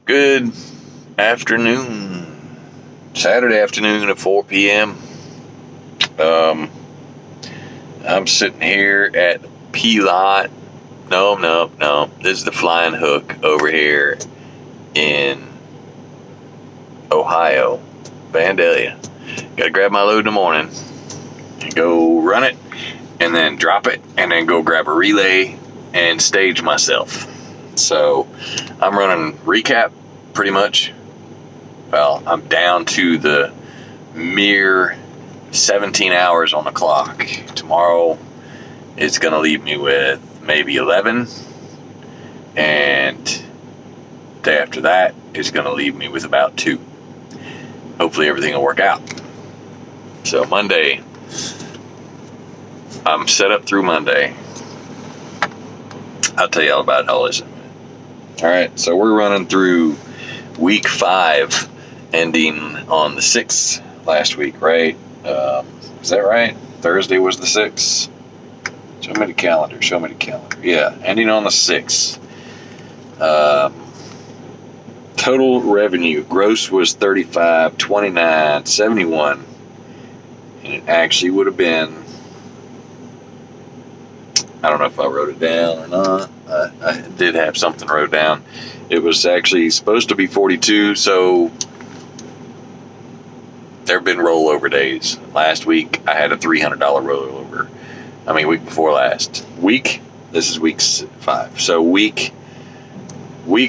Good afternoon. Saturday afternoon at 4 p.m. I'm sitting here at P-Lot. No. This is the Flying Hook over here in Ohio. Vandalia. Gotta grab my load in the morning and go run it and then drop it and then go grab a relay and stage myself. So I'm running recap pretty much. Well, I'm down to the mere 17 hours on the clock. Tomorrow it's going to leave me with maybe 11, and the day after that is going to leave me with about 2. Hopefully everything will work out. So Monday, I'm set up through Monday. I'll tell you all about all this in a minute. All right, so we're running through week 5, ending on the 6th last week, right? Is that right? Thursday was the 6th. Show me the calendar. Yeah, ending on the 6th. Total revenue, gross was 35, 29, 71. And it actually would have been, I don't know if I wrote it down or not. I did have something wrote down. It was actually supposed to be 42, so there have been rollover days. Last week, I had a $300 rollover. Week before last. This is week 5. So week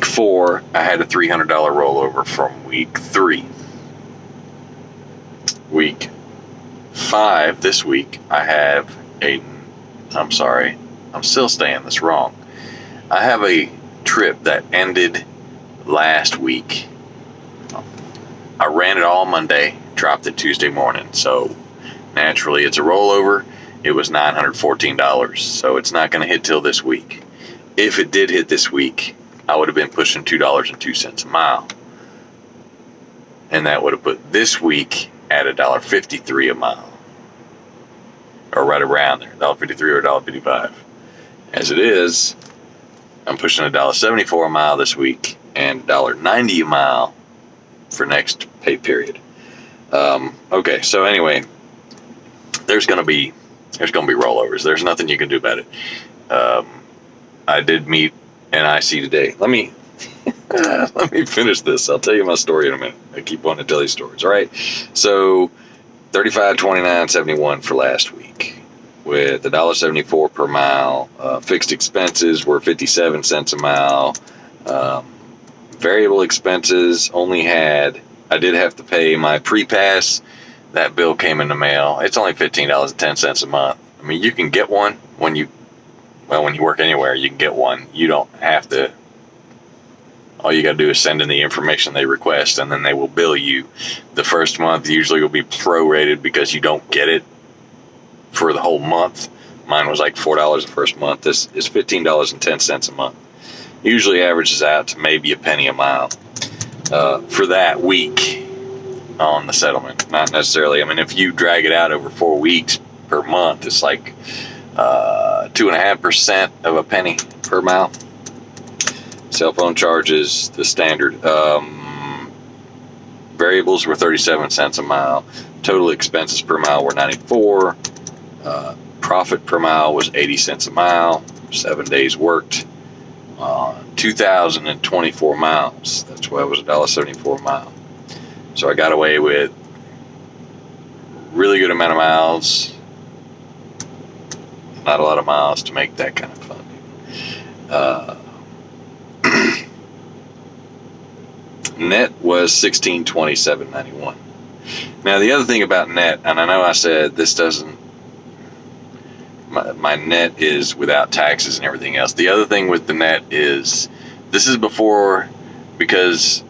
4, I had a $300 rollover from week 3. Week 5, this week, I have I'm sorry, I'm still saying this wrong. I have a trip that ended last week. I ran it all Monday, dropped it Tuesday morning. So naturally it's a rollover. It was $914. So it's not going to hit till this week. If it did hit this week, I would have been pushing $2.02 a mile. And that would have put this week at $1.53 a mile. Or right around there, $1.53 or $1.55. As it is, I'm pushing $1.74 a mile this week and $1.90 a mile for next pay period. Okay, so anyway, there's gonna be rollovers. There's nothing you can do about it. I did meet an IC today. Let me finish this. I'll tell you my story in a minute. I keep wanting to tell you stories. All right, so 35, 29, 71 for last week with $1.74 per mile. Fixed expenses were 57 cents a mile. Variable expenses I did have to pay my pre-pass. That bill came in the mail. It's only $15.10 a month. You can get one when you work anywhere, you can get one. You don't have to. All you got to do is send in the information they request, and then they will bill you. The first month usually will be prorated because you don't get it for the whole month. Mine was like $4 the first month. This is $15.10 a month. Usually averages out to maybe a penny a mile for that week on the settlement. Not necessarily. If you drag it out over 4 weeks per month, it's like 2.5% of a penny per mile. Cell phone charges, the standard. Variables were 37 cents a mile. Total expenses per mile were 94. Profit per mile was 80 cents a mile. 7 days worked. 2,024 miles. That's why it was $1.74 a mile. So I got away with really good amount of miles. Not a lot of miles to make that kind of fun. Net was $1627.91. Now the other thing about net, and I know I said this doesn't, my net is without taxes and everything else. The other thing with the net is, this is before, because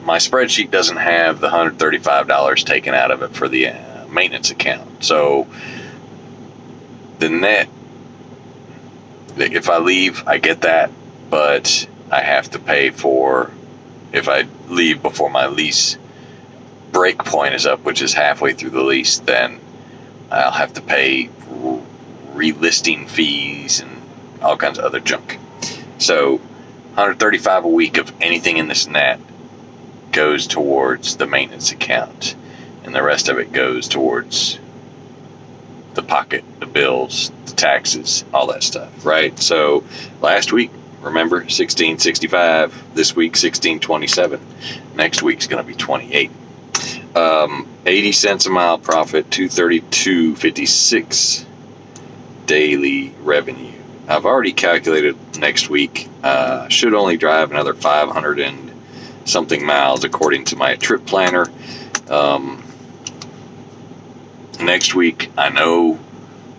my spreadsheet doesn't have the $135 taken out of it for the maintenance account. So the net, if I leave, I get that, but I have to pay for, if I leave before my lease break point is up, which is halfway through the lease, then I'll have to pay relisting fees and all kinds of other junk. So $135 a week of anything in this net goes towards the maintenance account, and the rest of it goes towards the pocket, the bills, the taxes, all that stuff, right? So last week, remember, $16.65. This week, $16.27. Next week's going to be $28. 80 cents a mile profit, $232.56 daily revenue. I've already calculated next week. Should only drive another 500 and something miles according to my trip planner. Next week, I know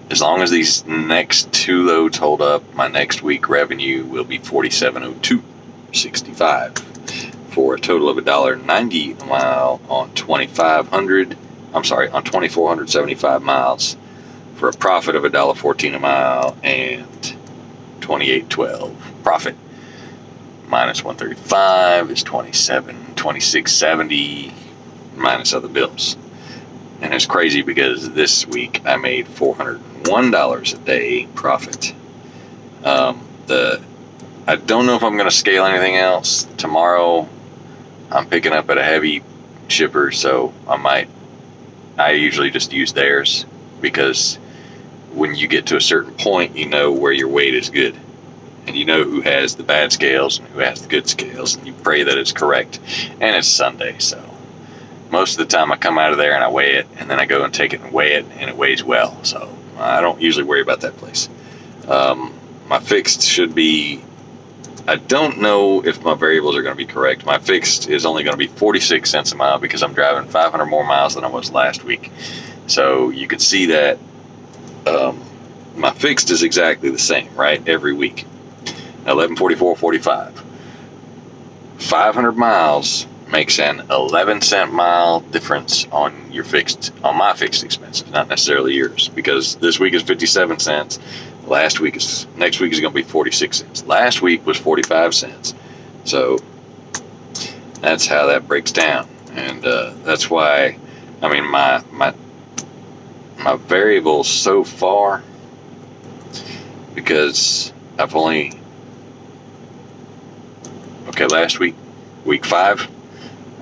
as long as these next two loads hold up, my next week revenue will be $47.0265 for a total of $1.90 a mile on 2,475 miles for a profit of $1.14 a mile and $28.12 profit. Minus 135 is $26.70 minus other bills. And it's crazy because this week I made $401 a day profit. I don't know if I'm going to scale anything else. Tomorrow I'm picking up at a heavy shipper, so I usually just use theirs, because when you get to a certain point, you know where your weight is good. And you know who has the bad scales and who has the good scales, and you pray that it's correct. And it's Sunday, so most of the time I come out of there and I weigh it, and then I go and take it and weigh it, and it weighs well. So I don't usually worry about that place. My fixed should be, I don't know if my variables are going to be correct. My fixed is only going to be 46 cents a mile because I'm driving 500 more miles than I was last week. So you can see that my fixed is exactly the same, right? Every week. 1144.45. 500 miles makes an 11-cent mile difference on my fixed expenses, not necessarily yours, because this week is 57 cents. Next week is going to be 46 cents. Last week was 45 cents. So that's how that breaks down. And that's why, I mean, my variables so far, because I've only, last week, week 5,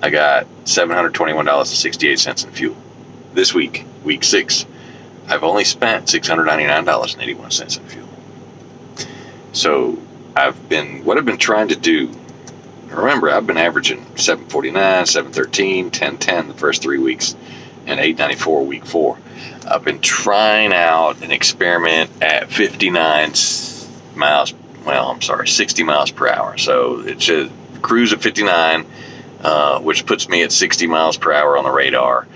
I got $721.68 in fuel. This week, week 6, I've only spent $699.81 in fuel. So what I've been trying to do, remember, I've been averaging 749, 713, 1010 the first 3 weeks, and 894 week 4. I've been trying out an experiment at 60 miles per hour. So it should cruise at 59, which puts me at 60 miles per hour on the radar.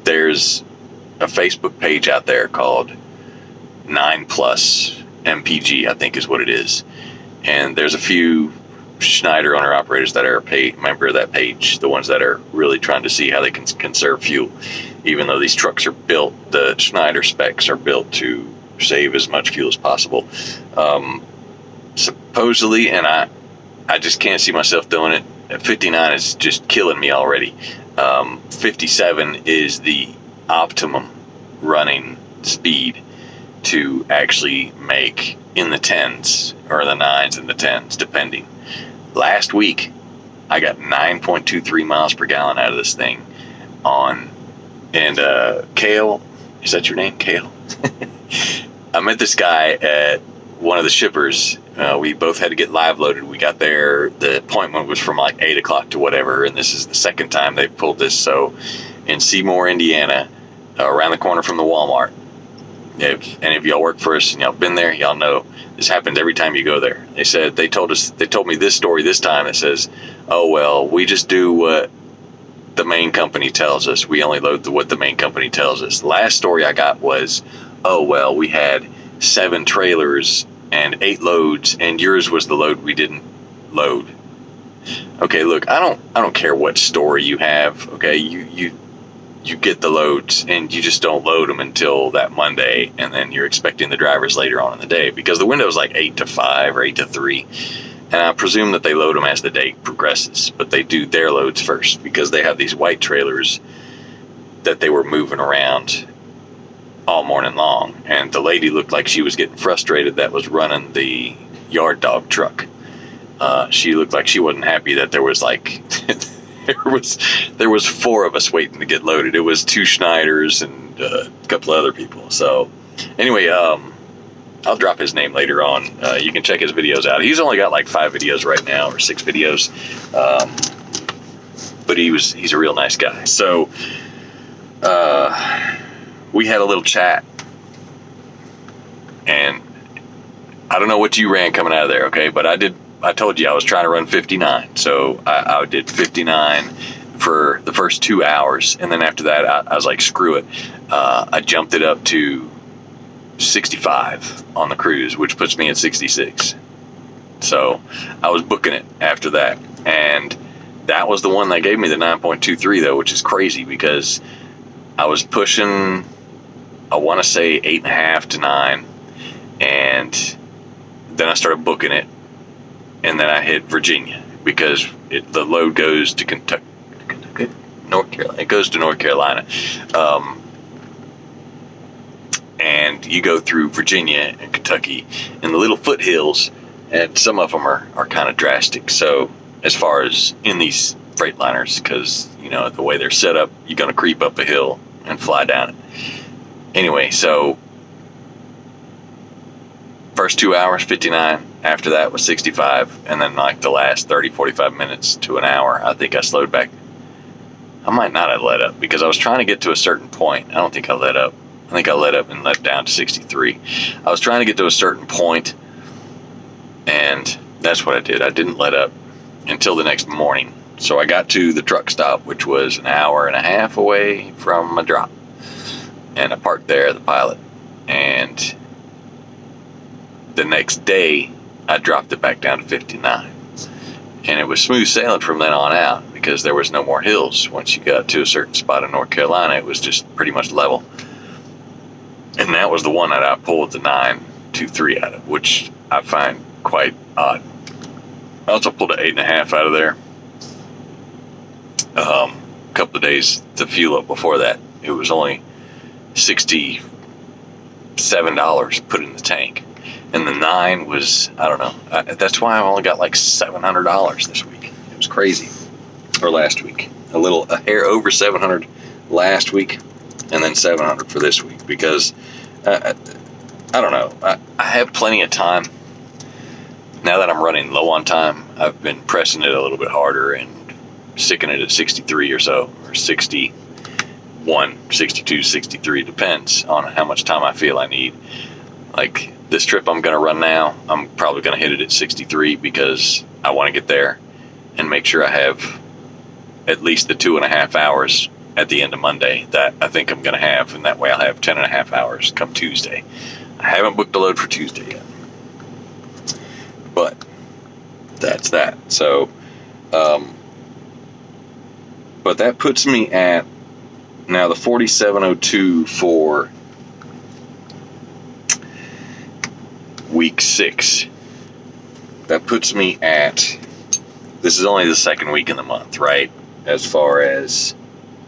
There's a Facebook page out there called 9 Plus MPG, I think is what it is. And there's a few Schneider owner-operators that are a member of that page, the ones that are really trying to see how they can conserve fuel. Even though these trucks are built, the Schneider specs are built to save as much fuel as possible. Supposedly, and I just can't see myself doing it. 59 is just killing me already. 57 is the optimum running speed to actually make in the 10s or the 9s and the 10s, depending. Last week, I got 9.23 miles per gallon out of this thing and Cale, is that your name, Cale? I met this guy at one of the shippers. We both had to get live loaded. We got there, the appointment was from like 8 o'clock to whatever, and this is the second time they've pulled this. So in Seymour, Indiana, around the corner from the Walmart, if any of y'all work for us and y'all been there, y'all know this happens every time you go there. They told me this story this time. It says, oh, well, we just do what the main company tells us. We only load what the main company tells us. The last story I got was, oh, well, we had 7 trailers and 8 loads, and yours was the load we didn't load. Okay, look, I don't care what story you have. Okay, you get the loads and you just don't load them until that Monday, and then you're expecting the drivers later on in the day because the window is like 8 to 5 or 8 to 3. And I presume that they load them as the day progresses, but they do their loads first because they have these white trailers that they were moving around all morning long. And the lady looked like she was getting frustrated that was running the yard dog truck. She looked like she wasn't happy that there was like there was 4 of us waiting to get loaded. It was 2 Schneiders and a couple of other people. So anyway, I'll drop his name later on. You can check his videos out. He's only got like 5 videos right now, or 6 videos. But he's a real nice guy. So we had a little chat, and I don't know what you ran coming out of there, okay? But I told you I was trying to run 59. So I did 59 for the first 2 hours. And then after that, I was like, screw it. I jumped it up to 65 on the cruise, which puts me at 66. So I was booking it after that. And that was the one that gave me the 9.23 though, which is crazy because I was pushing, I want to say 8.5 to 9. And then I started booking it. And then I hit Virginia because the load goes to Kentucky, North Carolina. It goes to North Carolina. And you go through Virginia and Kentucky and the little foothills, and some of them are kind of drastic. So as far as in these Freightliners, because, you know, the way they're set up, you're going to creep up a hill and fly down it. Anyway, so first 2 hours, 59. After that was 65. And then like the last 30, 45 minutes to an hour, I think I slowed back. I might not have let up because I was trying to get to a certain point. I don't think I let up. I think I let up and let down to 63. I was trying to get to a certain point, and that's what I did. I didn't let up until the next morning. So I got to the truck stop, which was an hour and a half away from my drop. And I parked there, the Pilot. And the next day, I dropped it back down to 59. And it was smooth sailing from then on out because there was no more hills. Once you got to a certain spot in North Carolina, it was just pretty much level. And that was the one that I pulled the 9.23 out of, which I find quite odd. I also pulled an 8.5 out of there. A couple of days to fuel up before that. It was only $67 put in the tank. And the 9 was, I don't know. That's why I only got like $700 this week. It was crazy. Or last week. A hair over 700 last week. And then 700 for this week. Because, I don't know. I have plenty of time. Now that I'm running low on time, I've been pressing it a little bit harder and sticking it at 63 or so. Or 61, 62, 63. Depends on how much time I feel I need. Like this trip I'm going to run now, I'm probably going to hit it at 63 because I want to get there and make sure I have at least the 2.5 hours at the end of Monday that I think I'm going to have, and that way I'll have 10.5 hours come Tuesday. I haven't booked a load for Tuesday yet, but that's that. So, but that puts me at now the 4702 for week 6. That puts me at, this is only the second week in the month, right? As far as,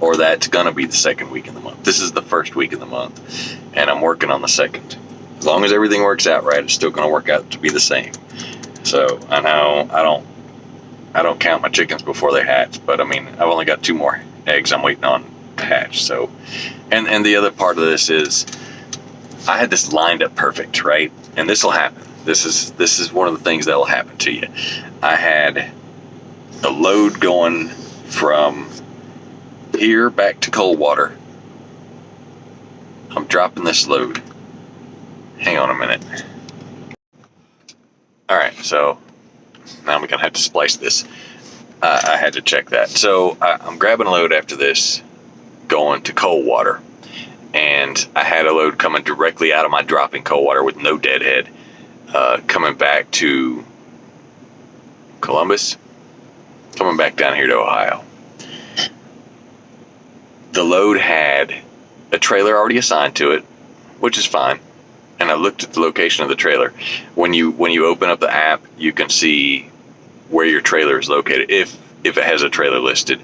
or that's gonna be the second week in the month. This is the first week in the month, and I'm working on the second. As long as everything works out right, it's still gonna work out to be the same. So I know I don't count my chickens before they hatch, but I mean I've only got 2 more eggs I'm waiting on to hatch. So, and the other part of this is I had this lined up perfect, right? And this will happen. This is one of the things that will happen to you. I had a load going from here back to Coldwater. I'm dropping this load. Hang on a minute. Alright, so now I'm going to have to splice this. I had to check that. So I'm grabbing a load after this, going to Coldwater. And I had a load coming directly out of my drop in Coldwater with no deadhead, coming back to Columbus, coming back down here to Ohio. The load had a trailer already assigned to it, which is fine. And I looked at the location of the trailer. When you open up the app, you can see where your trailer is located. If it has a trailer listed,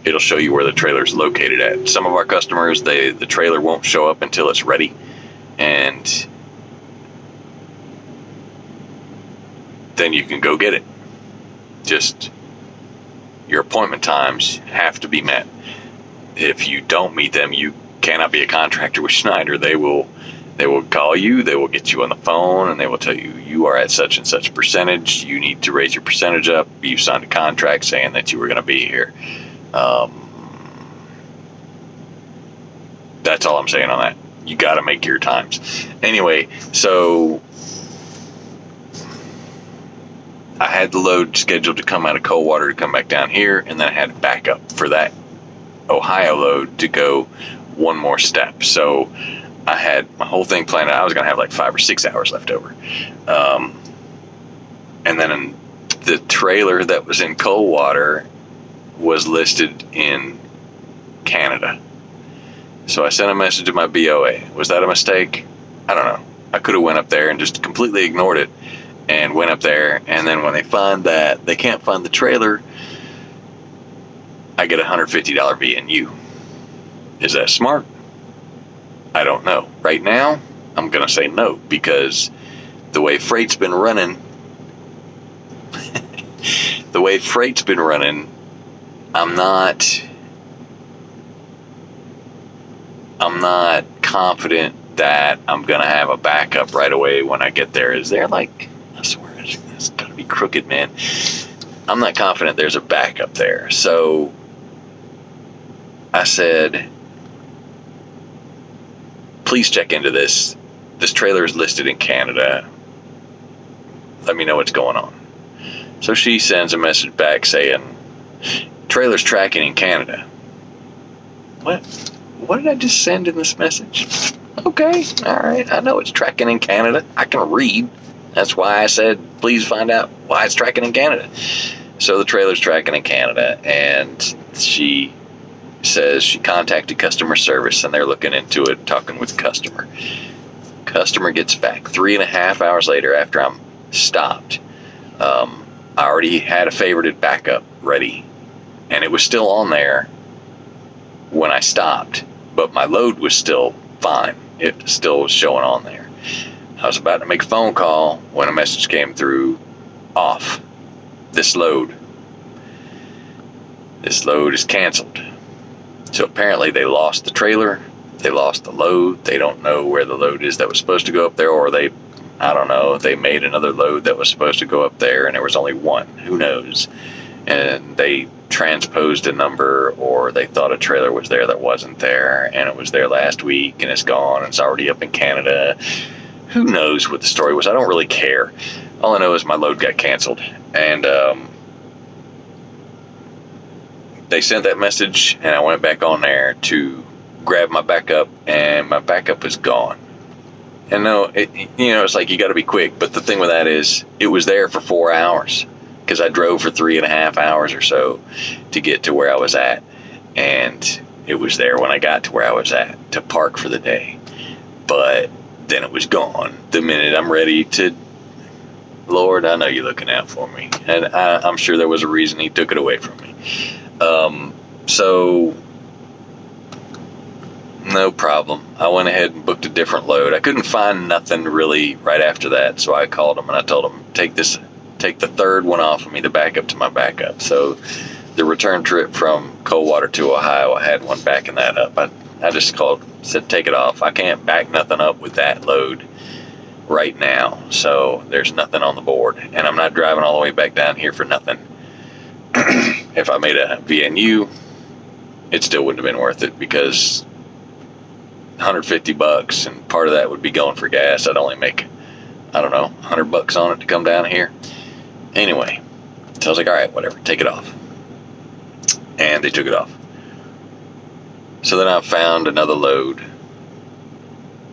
it'll show you where the trailer is located at. Some of our customers, the trailer won't show up until it's ready. And then you can go get it. Just your appointment times have to be met. If you don't meet them, you cannot be a contractor with Schneider. They will call you, they will get you on the phone, and they will tell you, you are at such and such percentage, you need to raise your percentage up, you signed a contract saying that you were going to be here. That's all I'm saying on that. You got to make your times. Anyway, so I had the load scheduled to come out of Coldwater to come back down here, and then I had backup for that Ohio load to go one more step. So I had my whole thing planned out. I was going to have like 5 or 6 hours left over. And then the trailer that was in Coldwater was listed in Canada. So I sent a message to my BOA. Was that a mistake? I don't know. I could have went up there and just completely ignored it and went up there. And then when they find that they can't find the trailer, I get a $150 VNU. Is that smart? I don't know. Right now, I'm going to say no, because the way freight's been running, I'm not confident that I'm going to have a backup right away when I get there. Is there like, I swear, it's going to be crooked, man. I'm not confident there's a backup there. So I said, please check into this. This trailer is listed in Canada. Let me know what's going on. So she sends a message back saying, trailer's tracking in Canada. What did I just send in this message? Okay, all right. I know it's tracking in Canada. I can read. That's why I said, please find out why it's tracking in Canada. So the trailer's tracking in Canada, and she says she contacted customer service, and they're looking into it, talking with the customer. Customer gets back 3.5 hours later after I'm stopped. I already had a favorited backup ready, and it was still on there when I stopped, but my load was still fine. It still was showing on there. I was about to make a phone call when a message came through, off. This load is canceled. So apparently they lost the trailer, they lost the load, they don't know where the load is that was supposed to go up there, or I don't know, they made another load that was supposed to go up there and there was only one, who knows. And they transposed a number, or they thought a trailer was there that wasn't there, and it was there last week and it's gone and it's already up in Canada. Who knows what the story was? I don't really care. All I know is my load got canceled, and they sent that message, and I went back on there to grab my backup, and my backup was gone. And no, it's like you got to be quick, but the thing with that is it was there for 4 hours, because I drove for 3.5 hours or so to get to where I was at, and it was there when I got to where I was at to park for the day. But then it was gone the minute I'm ready to. Lord, I know you're looking out for me, and I'm sure there was a reason he took it away from me. So no problem. I went ahead and booked a different load. I couldn't find nothing really right after that, so I called him and I told him, take the third one off of me, the backup to my backup. So the return trip from Coldwater to Ohio, I had one backing that up. I just called, said take it off. I can't back nothing up with that load right now, so there's nothing on the board, and I'm not driving all the way back down here for nothing. If I made a VNU, it still wouldn't have been worth it, because $150, and part of that would be going for gas. I'd only make, I don't know, $100 on it to come down here. Anyway, so I was like, all right, whatever, take it off. And they took it off. So then I found another load.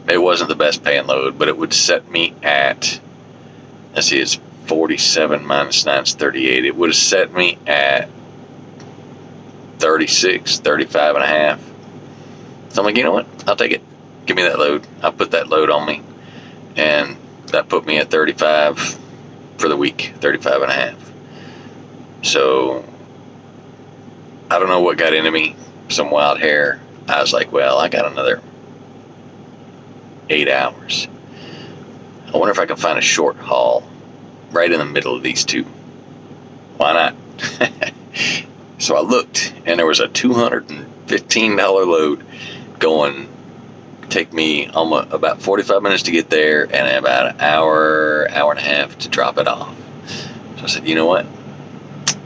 It wasn't the best paying load, but it would set me at, let's see, it's 47 minus 9 is 38. It would have set me at 36, 35 and a half. So I'm like, you know what? I'll take it. Give me that load. I'll put that load on me. And that put me at 35 for the week, 35 and a half. So I don't know what got into me, some wild hair. I was like, well, I got another 8 hours. I wonder if I can find a short haul right in the middle of these two. Why not? So I looked, and there was a $215 load going. Take me almost about 45 minutes to get there, and about an hour and a half to drop it off. So I said, you know what?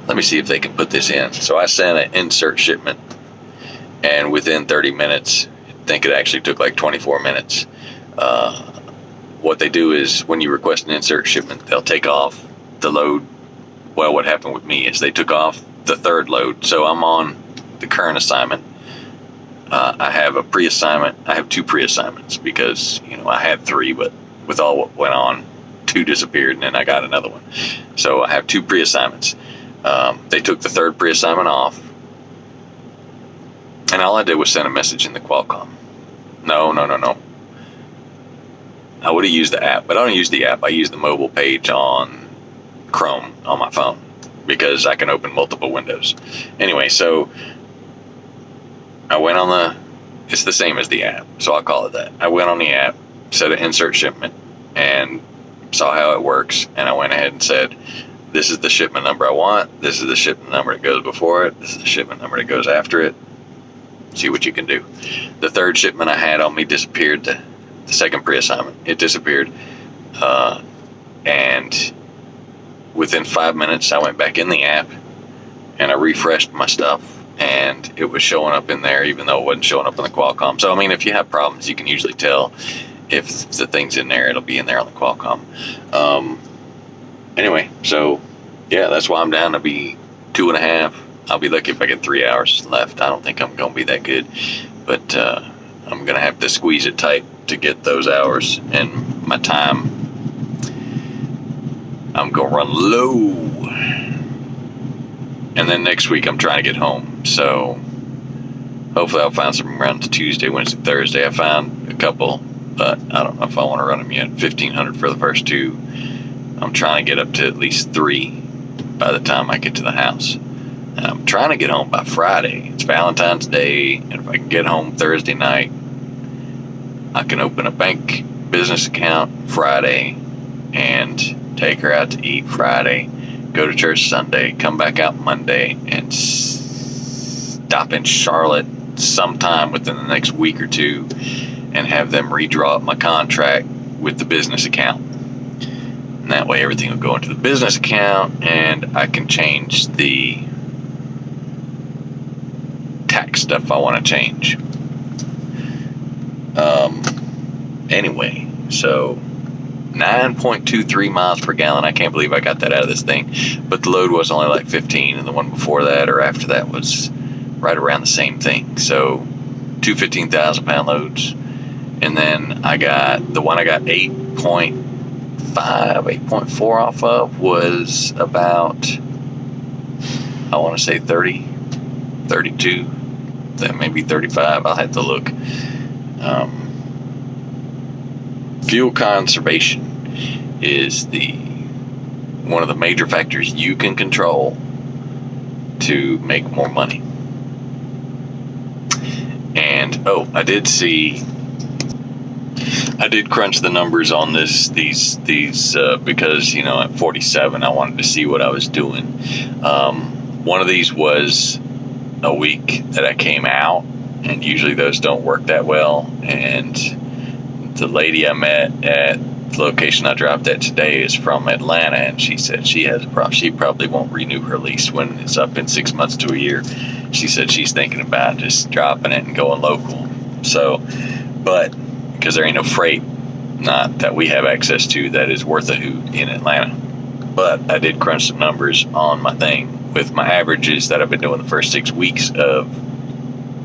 Let me see if they can put this in. So I sent an insert shipment, and within 30 minutes, I think it actually took like 24 minutes. What they do is when you request an insert shipment, they'll take off the load. Well, what happened with me is they took off the third load. So I'm on the current assignment. I have a pre-assignment. I have 2 pre-assignments because, I had 3, but with all what went on, 2 disappeared, and then I got another one. So I have 2 pre-assignments. They took the third pre-assignment off, and all I did was send a message in the Qualcomm. No. I would have used the app, but I don't use the app. I use the mobile page on Chrome on my phone because I can open multiple windows. Anyway, so I went on it's the same as the app, so I'll call it that. I went on the app, set an insert shipment, and saw how it works, and I went ahead and said, this is the shipment number I want, this is the shipment number that goes before it, this is the shipment number that goes after it. See what you can do. The third shipment I had on me disappeared. The second pre-assignment, it disappeared. And within 5 minutes, I went back in the app, and I refreshed my stuff, and it was showing up in there, even though it wasn't showing up in the Qualcomm. So, if you have problems, you can usually tell if the thing's in there, it'll be in there on the Qualcomm. Anyway, so, yeah, that's why I'm down to be 2.5. I'll be lucky if I get 3 hours left. I don't think I'm going to be that good, but I'm going to have to squeeze it tight to get those hours, and my time, I'm going to run low. And then next week I'm trying to get home, so hopefully I'll find some around Tuesday, Wednesday, Thursday. I found a couple, but I don't know if I want to run them yet. 1,500 for the first 2. I'm trying to get up to at least 3 by the time I get to the house. And I'm trying to get home by Friday. It's Valentine's Day, and if I can get home Thursday night, I can open a bank business account Friday and take her out to eat Friday, go to church Sunday, come back out Monday, and stop in Charlotte sometime within the next week or 2 and have them redraw up my contract with the business account. And that way everything will go into the business account, and I can change the tax stuff I want to change. Anyway, so 9.23 miles per gallon. I can't believe I got that out of this thing. But the load was only like 15, and the one before that or after that was right around the same thing. So 2 15,000-pound loads. And then I got the one I got 8.4 off of was about, I want to say 30, 32, then maybe 35. I'll have to look. Fuel conservation is one of the major factors you can control to make more money. And I did crunch the numbers on these because at 47 I wanted to see what I was doing. One of these was a week that I came out, and usually those don't work that well. And the lady I met at the location I dropped at today is from Atlanta, and she said she has a problem. She probably won't renew her lease when it's up in 6 months to a year. She said she's thinking about just dropping it and going local. So, but because there ain't no freight, not that we have access to, that is worth a hoot in Atlanta. But I did crunch some numbers on my thing with my averages that I've been doing the first 6 weeks of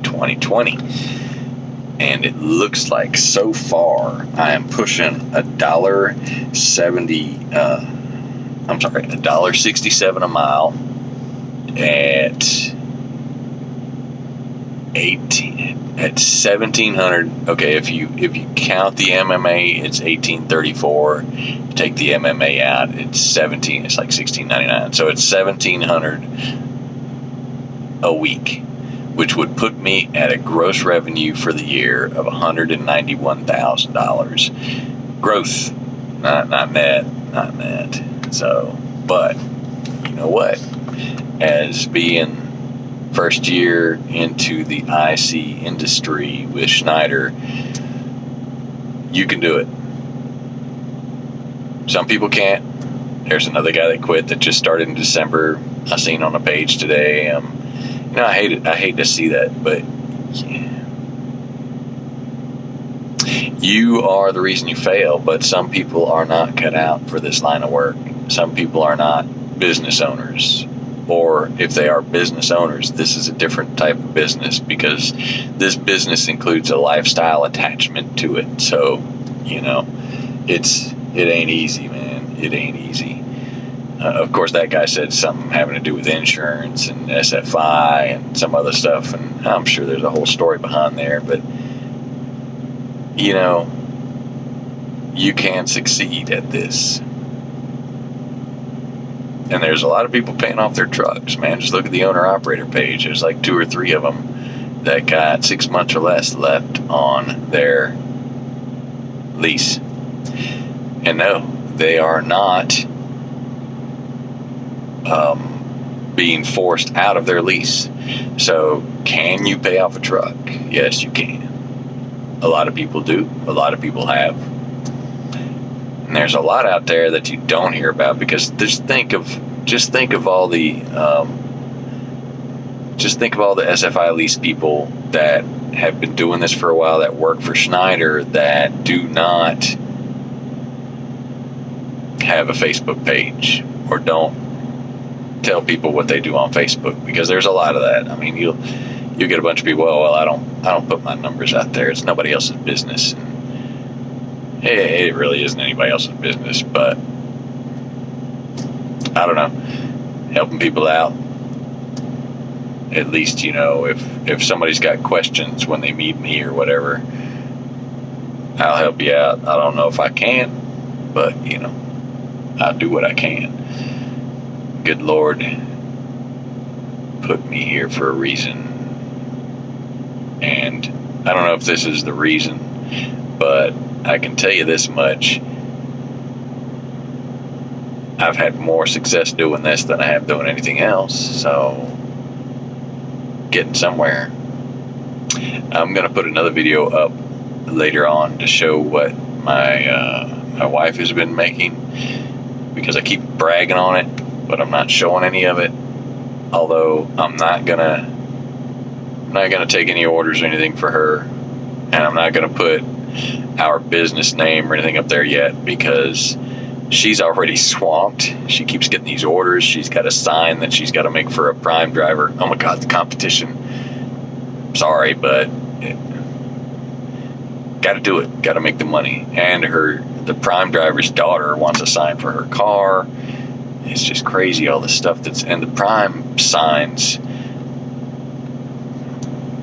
2020. And it looks like so far I am pushing $1.67 a mile at 1,700. Okay, if you count the MMA, it's 1,834. Take the MMA out, it's 17. It's like 1,699. So it's 1,700 a week, which would put me at a gross revenue for the year of $191,000. Gross, not net. So, but you know what? As being first year into the IC industry with Schneider, you can do it. Some people can't. There's another guy that quit that just started in December. I seen on a page today. I hate it. I hate to see that, but yeah. You are the reason you fail, but some people are not cut out for this line of work. Some people are not business owners. Or if they are business owners, this is a different type of business because this business includes a lifestyle attachment to it. So, it ain't easy, man. It ain't easy. Of course, that guy said something having to do with insurance and SFI and some other stuff, and I'm sure there's a whole story behind there, but you can succeed at this. And there's a lot of people paying off their trucks, man. Just look at the owner-operator page. There's like 2 or 3 of them that got 6 months or less left on their lease. And no, they are not being forced out of their lease. So, can you pay off a truck? Yes, you can. A lot of people do. A lot of people have. And there's a lot out there that you don't hear about because just think of all the SFI lease people that have been doing this for a while, that work for Schneider, that do not have a Facebook page or don't tell people what they do on Facebook, because there's a lot of that. I mean, you'll get a bunch of people, I don't put my numbers out there. It's nobody else's business. It really isn't anybody else's business, but I don't know, helping people out. At least, if somebody's got questions when they meet me or whatever, I'll help you out. I don't know if I can, but I'll do what I can. Good Lord put me here for a reason. And I don't know if this is the reason, but I can tell you this much. I've had more success doing this than I have doing anything else. So, getting somewhere. I'm going to put another video up later on to show what my wife has been making, because I keep bragging on it, but I'm not showing any of it. Although I'm not gonna take any orders or anything for her, and I'm not gonna put our business name or anything up there yet because she's already swamped. She keeps getting these orders. She's got a sign that she's got to make for a prime driver. Oh my God, the competition. Sorry, but got to do it. Got to make the money. And the prime driver's daughter wants a sign for her car. It's just crazy, all this stuff and the prime signs.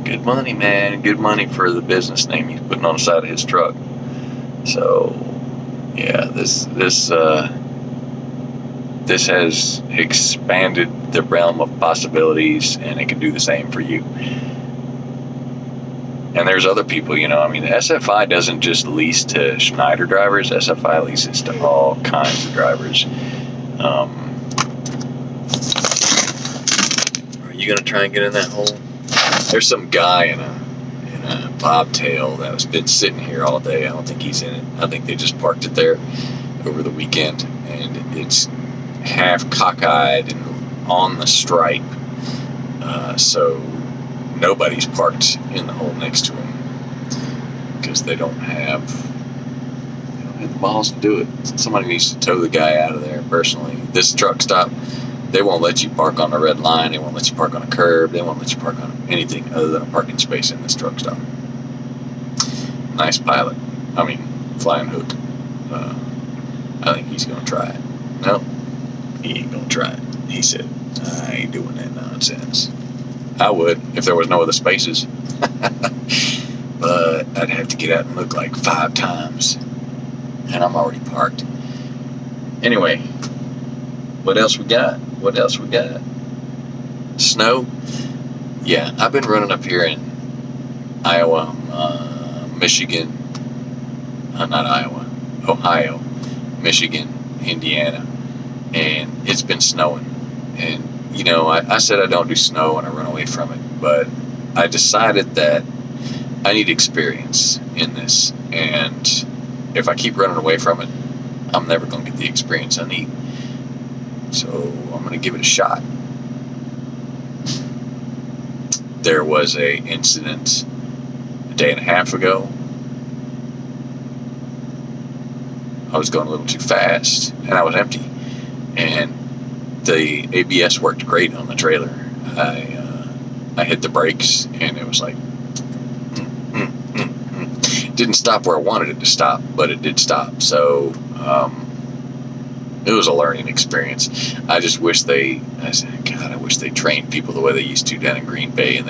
Good money, man. Good money for the business name he's putting on the side of his truck. So, yeah, this has expanded the realm of possibilities, and it can do the same for you. And there's other people, the SFI doesn't just lease to Schneider drivers. SFI leases to all kinds of drivers. Are you gonna try and get in that hole? There's some guy in a bobtail that has been sitting here all day. I don't think he's in it. I think they just parked it there over the weekend, and it's half cockeyed and on the stripe. So nobody's parked in the hole next to him because they don't have the balls to do it. Somebody needs to tow the guy out of there personally. This truck stop, they won't let you park on the red line. They won't let you park on a curb. They won't let you park on anything other than a parking space in this truck stop. Nice pilot. Flying hook. I think he's going to try it. No, he ain't going to try it. He said, I ain't doing that nonsense. I would if there was no other spaces. But I'd have to get out and look like 5 times. And I'm already parked. Anyway, what else we got? Snow? Yeah, I've been running up here in Iowa, Michigan, not Iowa, Ohio, Michigan, Indiana, and it's been snowing. And, you know, I said I don't do snow and I run away from it, but I decided that I need experience in this. And if I keep running away from it, I'm never going to get the experience I need. So I'm going to give it a shot. There was a incident a day and a half ago. I was going a little too fast, and I was empty. And the ABS worked great on the trailer. I hit the brakes, and it was like, It didn't stop where I wanted it to stop, but it did stop. So it was a learning experience. I just wish I said, God, I wish they trained people the way they used to down in Green Bay, and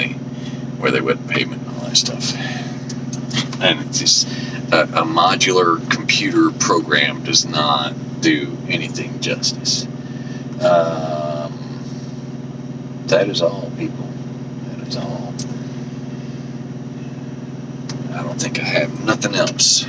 where they wet pavement and all that stuff. And it's just a modular computer program does not do anything justice. That is all, people. That is all. I don't think I have nothing else.